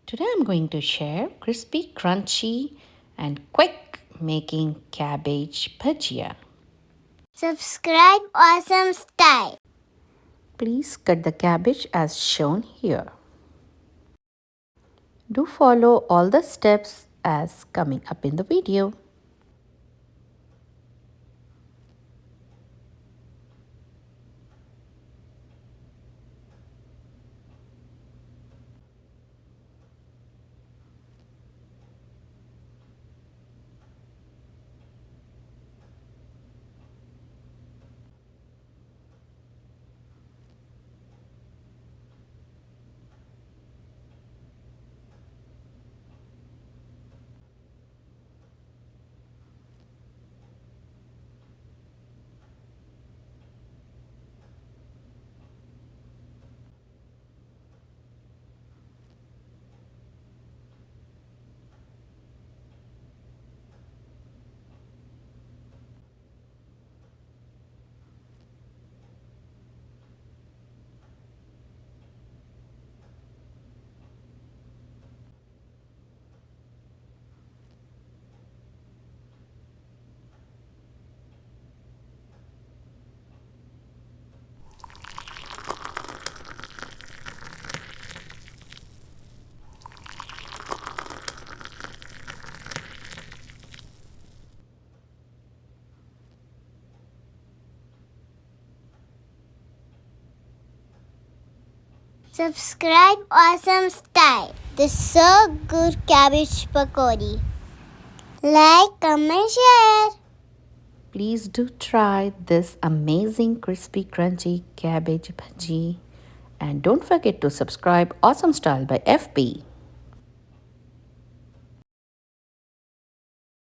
Today I'm going to share crispy, crunchy and quick making cabbage bhajia. Subscribe Awesome Style. Please cut the cabbage as shown here. Do follow all the steps as coming up in the video. Subscribe Awesome Style. This so good cabbage pakora. Like, comment, share. Please do try this amazing crispy crunchy cabbage bhaji and don't forget to subscribe Awesome Style by FB.